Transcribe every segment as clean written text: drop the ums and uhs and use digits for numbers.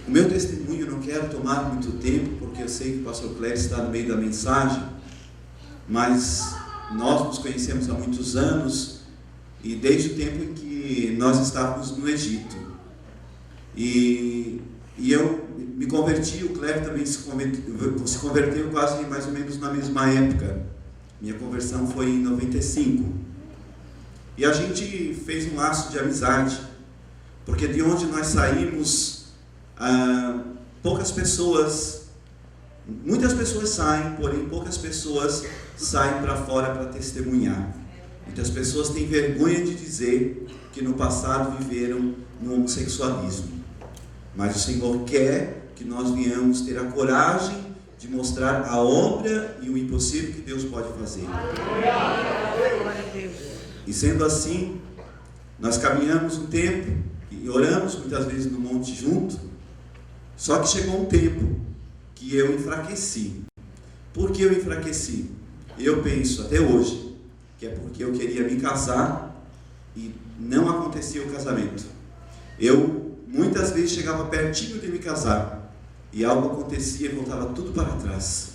O meu testemunho, eu não quero tomar muito tempo, porque eu sei que o pastor Cléber está no meio da mensagem, mas nós nos conhecemos há muitos anos, e desde o tempo em que nós estávamos no Egito. E eu me converti, o Cléber também se converteu quase mais ou menos na mesma época. Minha conversão foi em 95. E a gente fez um laço de amizade, porque de onde nós saímos, muitas pessoas saem, porém poucas pessoas saem para fora para testemunhar. Muitas pessoas têm vergonha de dizer que no passado viveram no homossexualismo. Mas o Senhor quer que nós venhamos ter a coragem de mostrar a obra e o impossível que Deus pode fazer. E sendo assim, nós caminhamos um tempo e oramos muitas vezes no monte junto. Só que chegou um tempo que eu enfraqueci. Por que eu enfraqueci? Eu penso até hoje que é porque eu queria me casar e não acontecia o casamento. Eu muitas vezes chegava pertinho de me casar e algo acontecia e voltava tudo para trás.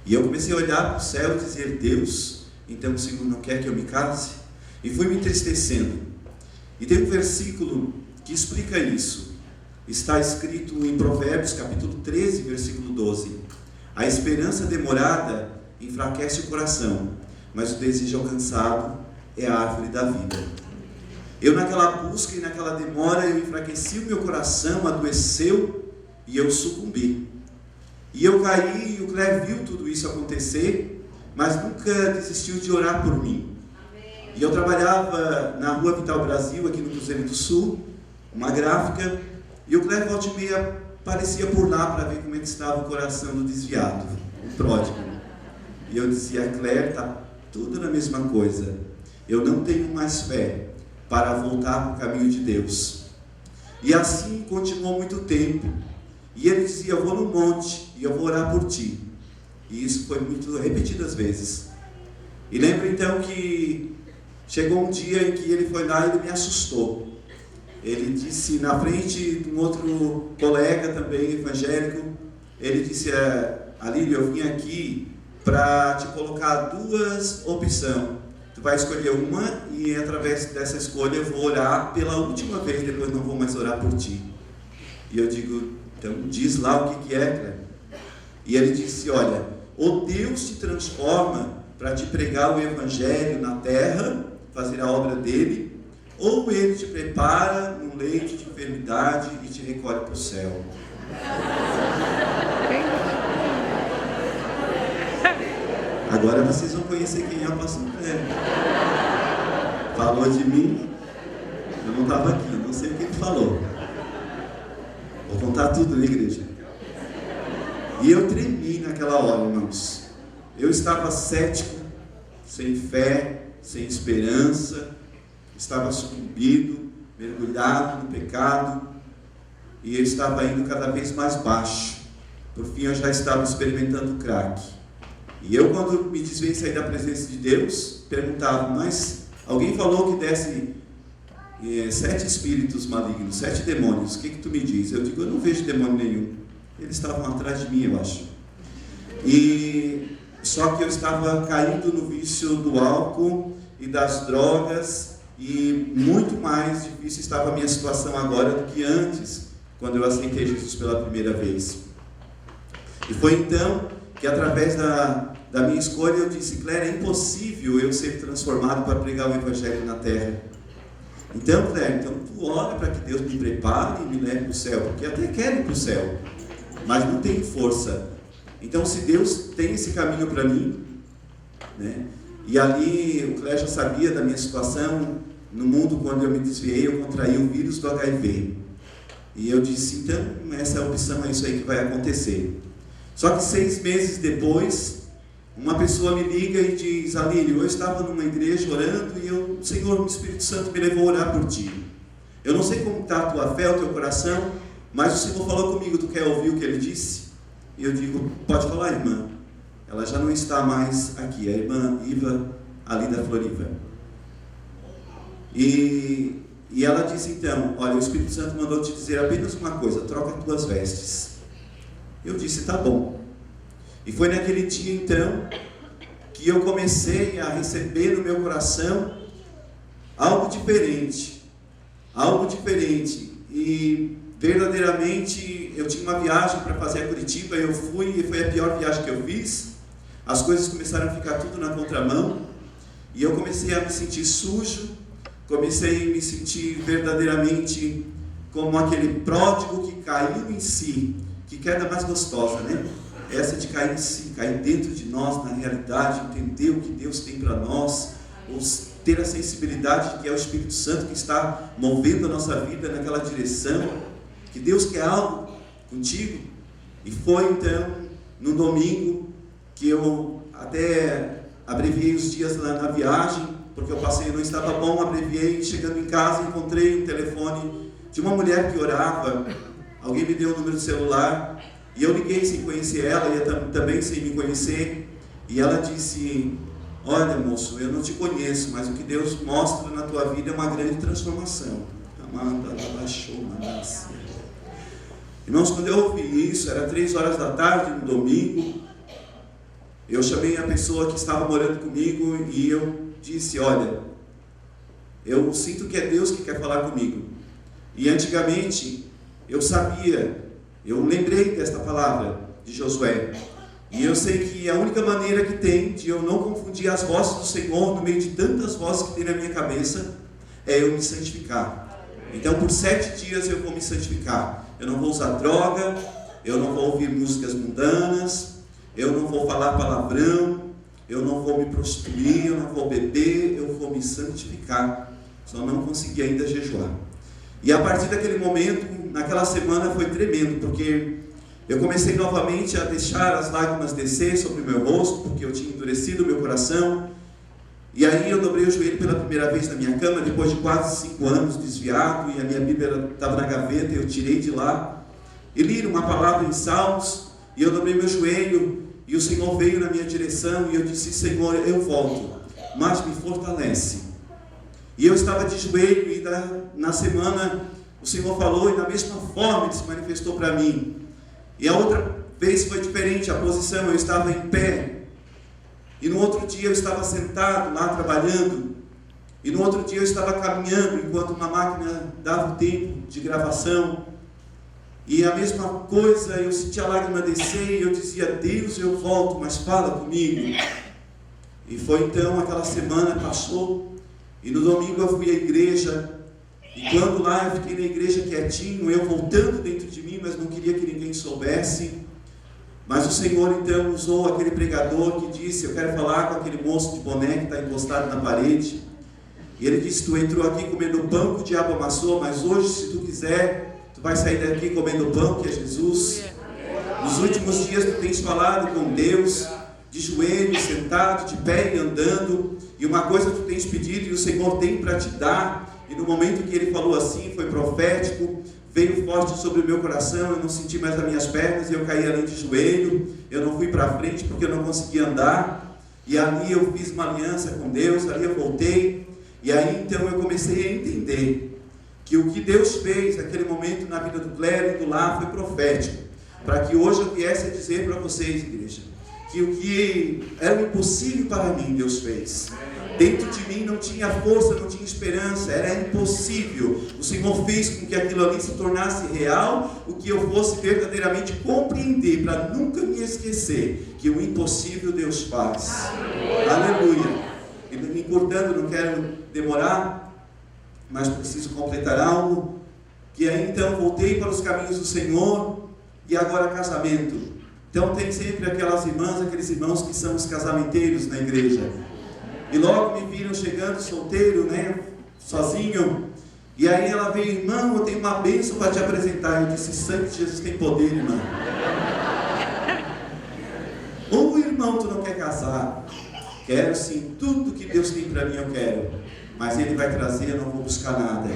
E eu comecei a olhar para o céu e dizer: Deus, então o Senhor não quer que eu me case? E fui me entristecendo. E tem um versículo que explica isso. Está escrito em Provérbios capítulo 13, versículo 12. A esperança demorada enfraquece o coração, mas o desejo alcançado é a árvore da vida. Eu naquela busca e naquela demora, eu enfraqueci o meu coração, adoeceu e eu sucumbi. E eu caí e o Cléber viu tudo isso acontecer, mas nunca desistiu de orar por mim. E eu trabalhava na Rua Vital Brasil, aqui no Cruzeiro do Sul, uma gráfica, e o Cléber volta e meia aparecia por lá para ver como é que estava o coração do desviado, o pródigo. E eu dizia: Cléber, está tudo na mesma coisa. Eu não tenho mais fé para voltar para o caminho de Deus. E assim continuou muito tempo. E ele dizia: eu vou no monte e eu vou orar por ti. E isso foi muito repetidas vezes. E lembro então que chegou um dia em que ele foi lá e ele me assustou. Ele disse na frente de um outro colega também evangélico, ele disse: Alílio, eu vim aqui para te colocar duas opções. Tu vai escolher uma e através dessa escolha eu vou orar pela última vez, depois não vou mais orar por ti. E eu digo: então diz lá o que é, Cléber. E ele disse: olha, ou Deus te transforma para te pregar o evangelho na terra, fazer a obra dele, ou ele te prepara num leito de enfermidade e te recolhe para o céu. Agora vocês vão conhecer quem é o pastor Cléber. Falou de mim, eu não estava aqui, não sei o que ele falou. Vou contar tudo na igreja. E eu tremi naquela hora, irmãos. Eu estava cético, sem fé, sem esperança, estava sucumbido, mergulhado no pecado, e eu estava indo cada vez mais baixo. Por fim eu já estava experimentando crack. E eu, quando me desviei sair da presença de Deus, perguntava: mas alguém falou que desce 7 espíritos malignos, 7 demônios, o que tu me diz? Eu digo: eu não vejo demônio nenhum. Eles estavam atrás de mim, eu acho. E só que eu estava caindo no vício do álcool e das drogas, e muito mais difícil estava a minha situação agora do que antes, quando eu aceitei Jesus pela primeira vez. E foi então que, através da minha escolha, eu disse: Cléber, é impossível eu ser transformado para pregar o evangelho na terra. Então, Cléber, tu ora para que Deus me prepare e me leve para o céu, porque eu até quero ir para o céu, mas não tenho força. Então, se Deus tem esse caminho para mim, né? E ali o Cléber já sabia da minha situação no mundo. Quando eu me desviei, eu contraí o vírus do HIV. E eu disse: então, essa é a opção, é isso aí que vai acontecer. Só que 6 meses depois, uma pessoa me liga e diz: Alílio, eu estava numa igreja orando e o Senhor, o Espírito Santo, me levou a orar por ti. Eu não sei como está a tua fé, o teu coração, mas o Senhor falou comigo. Tu quer ouvir o que ele disse? E eu digo: pode falar, irmã. Ela já não está mais aqui, a irmã Iva, ali da Floriva. E E ela disse então: olha, o Espírito Santo mandou te dizer apenas uma coisa: troca as tuas vestes. Eu disse: tá bom. E foi naquele dia então que eu comecei a receber no meu coração algo diferente. E verdadeiramente eu tinha uma viagem para fazer a Curitiba, eu fui e foi a pior viagem que eu fiz. As coisas começaram a ficar tudo na contramão e eu comecei a me sentir sujo, comecei a me sentir verdadeiramente como aquele pródigo que caiu em si. Que queda mais gostosa, né? Essa de cair em si, cair dentro de nós, na realidade, entender o que Deus tem para nós, ter a sensibilidade de que é o Espírito Santo que está movendo a nossa vida naquela direção, que Deus quer algo contigo. E foi então, no domingo, que eu até abreviei os dias na viagem, porque eu passei, não estava bom, abreviei, chegando em casa, encontrei um telefone de uma mulher que orava. Alguém me deu o número do celular, e eu liguei sem conhecer ela, e também sem me conhecer, e ela disse: olha moço, eu não te conheço, mas o que Deus mostra na tua vida é uma grande transformação. Amanda, ela baixou, irmãos, quando eu ouvi isso, era 3 horas da tarde, no domingo, eu chamei a pessoa que estava morando comigo, e eu disse: olha, eu sinto que é Deus que quer falar comigo. E antigamente, eu sabia, eu lembrei desta palavra de Josué, e eu sei que a única maneira que tem de eu não confundir as vozes do Senhor no meio de tantas vozes que tem na minha cabeça, é eu me santificar. Então por 7 dias eu vou me santificar. Eu não vou usar droga, eu não vou ouvir músicas mundanas, eu não vou falar palavrão, eu não vou me prostituir, eu não vou beber, eu vou me santificar. Só não consegui ainda jejuar. E a partir daquele momento, naquela semana foi tremendo, porque eu comecei novamente a deixar as lágrimas descer sobre o meu rosto, porque eu tinha endurecido o meu coração. E aí eu dobrei o joelho pela primeira vez na minha cama, depois de quase 5 anos desviado, e a minha Bíblia estava na gaveta, eu tirei de lá, e li uma palavra em Salmos, e eu dobrei meu joelho, e o Senhor veio na minha direção, e eu disse: Senhor, eu volto, mas me fortalece. E eu estava de joelho, e na semana o Senhor falou, e da mesma forma Ele se manifestou para mim. E a outra vez foi diferente, a posição, eu estava em pé, e no outro dia eu estava sentado lá trabalhando, e no outro dia eu estava caminhando, enquanto uma máquina dava o tempo de gravação, e a mesma coisa, eu sentia a lágrima descer, e eu dizia: Deus, eu volto, mas fala comigo. E foi então, aquela semana passou, e no domingo eu fui à igreja, e quando lá eu fiquei na igreja quietinho, eu voltando dentro de mim, mas não queria que ninguém soubesse. Mas o Senhor então usou aquele pregador que disse: eu quero falar com aquele moço de boné que está encostado na parede. E ele disse: tu entrou aqui comendo o pão que o diabo amassou, mas hoje, se tu quiser, tu vai sair daqui comendo o pão que é Jesus. Nos últimos dias tu tens falado com Deus, de joelhos, sentado, de pé e andando, e uma coisa tu tens pedido e o Senhor tem para te dar. E no momento que ele falou assim, foi profético, veio forte sobre o meu coração, eu não senti mais as minhas pernas, e eu caí ali de joelho, eu não fui para frente porque eu não conseguia andar, e ali eu fiz uma aliança com Deus, ali eu voltei, e aí então eu comecei a entender que o que Deus fez naquele momento na vida do Clério e do lar foi profético, para que hoje eu viesse a dizer para vocês, igreja, que o que era impossível para mim, Deus fez. Dentro de mim não tinha força, não tinha esperança, era impossível. O Senhor fez com que aquilo ali se tornasse real, o que eu fosse verdadeiramente compreender, para nunca me esquecer que o impossível Deus faz. Aleluia. E me encurtando, não quero demorar, mas preciso completar algo, que aí então voltei para os caminhos do Senhor, e agora casamento. Então tem sempre aquelas irmãs, aqueles irmãos que são os casamenteiros na igreja. E logo me viram chegando solteiro, né, sozinho. E aí ela veio: irmão, eu tenho uma bênção para te apresentar. Eu disse: sangue de Jesus tem poder, irmão. Ou irmão, tu não quer casar? Quero sim, tudo que Deus tem para mim eu quero. Mas Ele vai trazer, eu não vou buscar nada.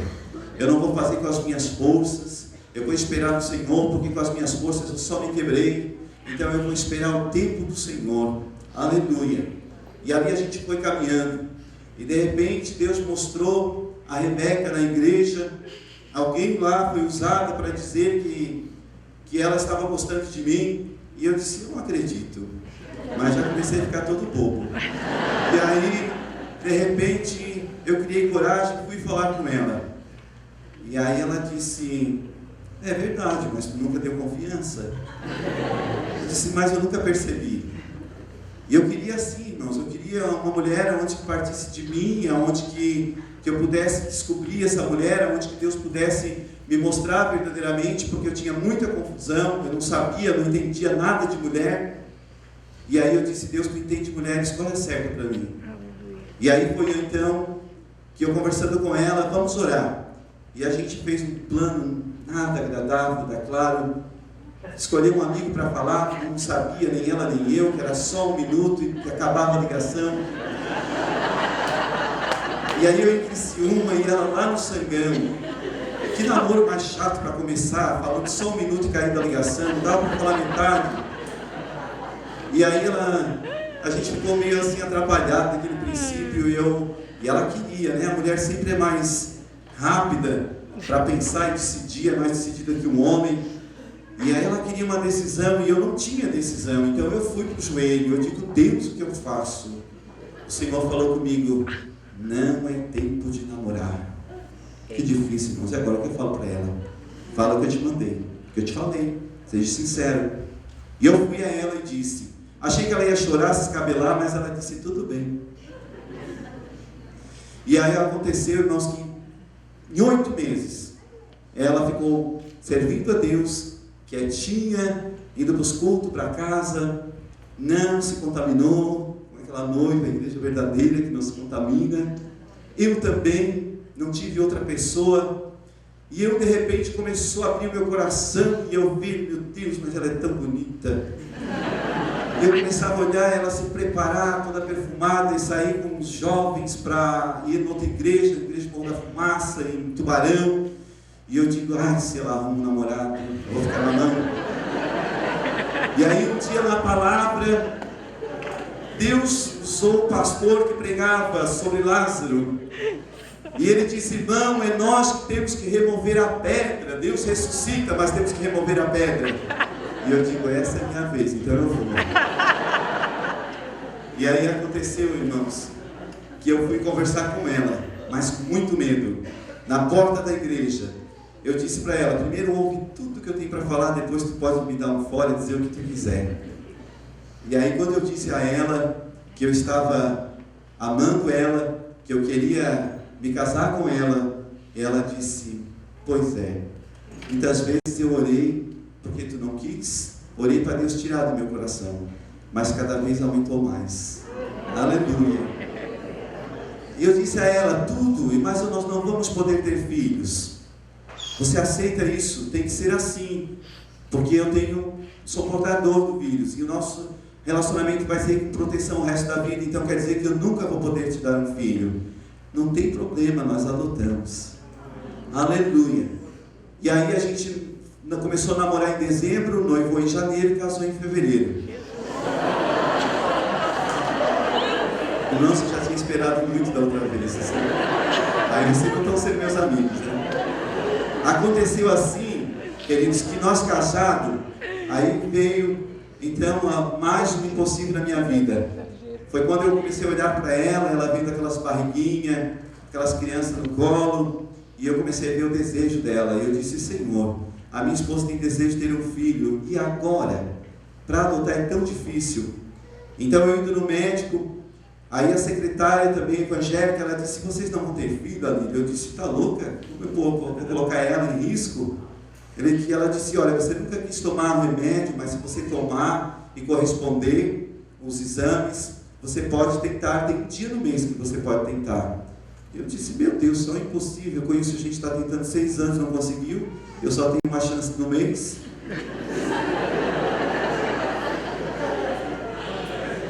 Eu não vou fazer com as minhas forças. Eu vou esperar no Senhor, porque com as minhas forças eu só me quebrei. Então eu vou esperar o tempo do Senhor. Aleluia. E ali a gente foi caminhando, e de repente Deus mostrou a Rebeca na igreja, alguém lá foi usada para dizer que ela estava gostando de mim, e eu disse, eu não acredito, mas já comecei a ficar todo bobo. E aí, de repente, eu criei coragem e fui falar com ela. E aí ela disse, é verdade, mas tu nunca deu confiança. Eu disse, mas eu nunca percebi. E eu queria assim, irmãos, eu queria uma mulher onde que partisse de mim, onde que eu pudesse descobrir essa mulher, onde que Deus pudesse me mostrar verdadeiramente, porque eu tinha muita confusão, eu não sabia, não entendia nada de mulher. E aí eu disse, Deus, tu entende mulher, escolha certa para mim. E aí foi então que eu conversando com ela, vamos orar. E a gente fez um plano nada agradável, dá claro. Escolhi um amigo para falar, não sabia, nem ela nem eu, que era só 1 minuto e que acabava a ligação. E aí eu em Criciúma e ela lá no Sangão. Que namoro mais chato para começar, falando só 1 minuto e caindo a ligação, não dava para falar metade. E aí a gente ficou meio assim atrapalhado naquele princípio e ela queria, né? A mulher sempre é mais rápida para pensar e decidir, é mais decidida que um homem. E aí ela queria uma decisão e eu não tinha decisão, então eu fui para o joelho, eu digo, Deus, o que eu faço? O Senhor falou comigo, não é tempo de namorar. Que difícil, irmãos, e agora o que eu falo para ela? Fala o que eu te mandei, o que eu te falei, seja sincero. E eu fui a ela e disse, achei que ela ia chorar, se escabelar, mas ela disse, tudo bem. E aí aconteceu, irmãos, que em 8 meses, ela ficou servindo a Deus, quietinha, indo para os cultos, para casa, não se contaminou com aquela noiva, a igreja verdadeira que não se contamina. Eu também não tive outra pessoa. E eu de repente começou a abrir o meu coração e eu vi, meu Deus, mas ela é tão bonita. Eu começava a olhar ela se preparar, toda perfumada, e sair com os jovens para ir em outra igreja, igreja Morro da Fumaça, em Tubarão. E eu digo, ai, se ela arruma um namorado, eu vou ficar na mão. E aí um dia na palavra, Deus usou o pastor que pregava sobre Lázaro. E ele disse, irmão, é nós que temos que remover a pedra. Deus ressuscita, mas temos que remover a pedra. E eu digo, essa é a minha vez, então eu vou. E aí aconteceu, irmãos, que eu fui conversar com ela, mas com muito medo, na porta da igreja. Eu disse para ela, primeiro ouve tudo que eu tenho para falar, depois tu pode me dar um fora e dizer o que tu quiser. E aí quando eu disse a ela que eu estava amando ela, que eu queria me casar com ela, ela disse, pois é, muitas vezes eu orei porque tu não quis, orei para Deus tirar do meu coração, mas cada vez aumentou mais. Aleluia. E eu disse a ela, tudo, mas nós não vamos poder ter filhos. Você aceita isso? Tem que ser assim, porque sou portador do vírus, e o nosso relacionamento vai ser com proteção o resto da vida, então quer dizer que eu nunca vou poder te dar um filho. Não tem problema, nós adotamos. Aleluia. E aí a gente começou a namorar em dezembro, noivou em janeiro e casou em fevereiro. Irmãos, você já tinha esperado muito da outra vez. Assim. Aí vocês não estão sendo meus amigos, né? Aconteceu assim, queridos, que nós casados, aí veio então mais um impossível na minha vida. Foi quando eu comecei a olhar para ela vendo aquelas barriguinhas, aquelas crianças no colo, e eu comecei a ver o desejo dela. E eu disse, Senhor, a minha esposa tem desejo de ter um filho, e agora? Para adotar é tão difícil. Então eu indo no médico, aí a secretária também evangélica, ela disse, vocês não vão ter filho, Aline? Eu disse, tá louca? Como eu vou colocar ela em risco? Ela disse, olha, você nunca quis tomar um remédio, mas se você tomar e corresponder os exames, você pode tentar, tem um dia no mês que você pode tentar. Eu disse, meu Deus, isso é impossível, eu conheço gente que está tentando 6 anos, não conseguiu, eu só tenho uma chance no mês.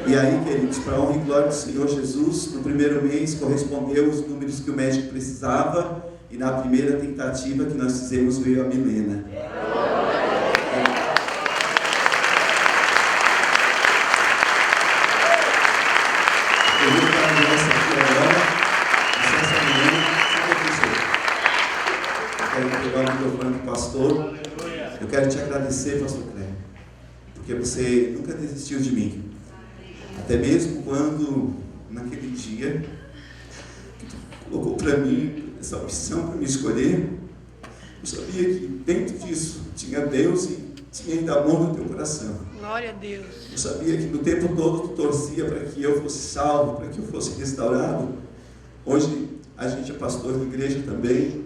E aí, queridos, para a honra e glória do Senhor Jesus, no primeiro mês correspondeu os números que o médico precisava, e na primeira tentativa que nós fizemos veio a Milena. Eu vou estar essa aqui agora, essa Milena, sabe te agradecer, pastor Cleber, porque você nunca desistiu de mim. Até mesmo quando, naquele dia, que tu colocou para mim essa opção para me escolher, eu sabia que dentro disso tinha Deus e tinha ainda amor no teu coração. Glória a Deus. Eu sabia que no tempo todo tu torcia para que eu fosse salvo, para que eu fosse restaurado. Hoje a gente é pastor de igreja também.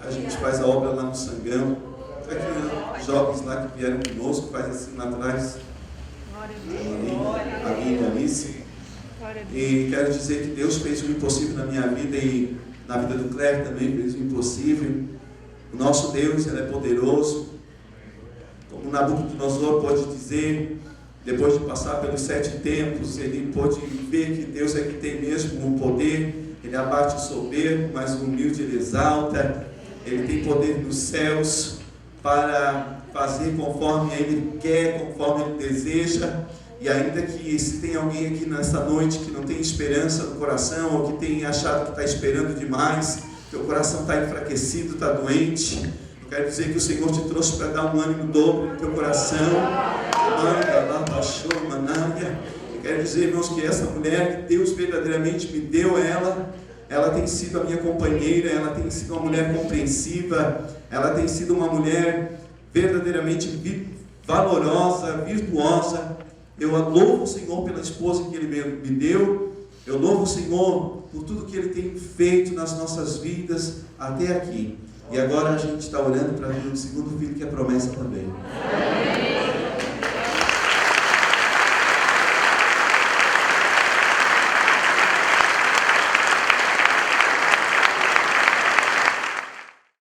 A gente faz a obra lá no Sangão. Aqui os jovens lá que vieram conosco, faz assim lá atrás. Glória a Deus. A minha Alice. E quero dizer que Deus fez o impossível na minha vida e na vida do Cleber também fez o impossível. O nosso Deus, Ele é poderoso. Como Nabucodonosor pode dizer, depois de passar pelos 7 tempos, ele pôde ver que Deus é que tem mesmo o poder. Ele abate o soberbo, mas o humilde Ele exalta. Ele tem poder nos céus para fazer conforme Ele quer, conforme Ele deseja. E ainda que se tem alguém aqui nessa noite que não tem esperança no coração, ou que tem achado que está esperando demais, teu coração está enfraquecido, está doente, eu quero dizer que o Senhor te trouxe para dar um ânimo dobro no teu coração. Eu quero dizer, irmãos, que essa mulher que Deus verdadeiramente me deu, ela tem sido a minha companheira, ela tem sido uma mulher compreensiva, ela tem sido uma mulher verdadeiramente valorosa, virtuosa. Eu louvo o Senhor pela esposa que Ele me deu. Eu louvo o Senhor por tudo que Ele tem feito nas nossas vidas até aqui. E agora a gente está orando para ver o segundo filho, que é promessa também.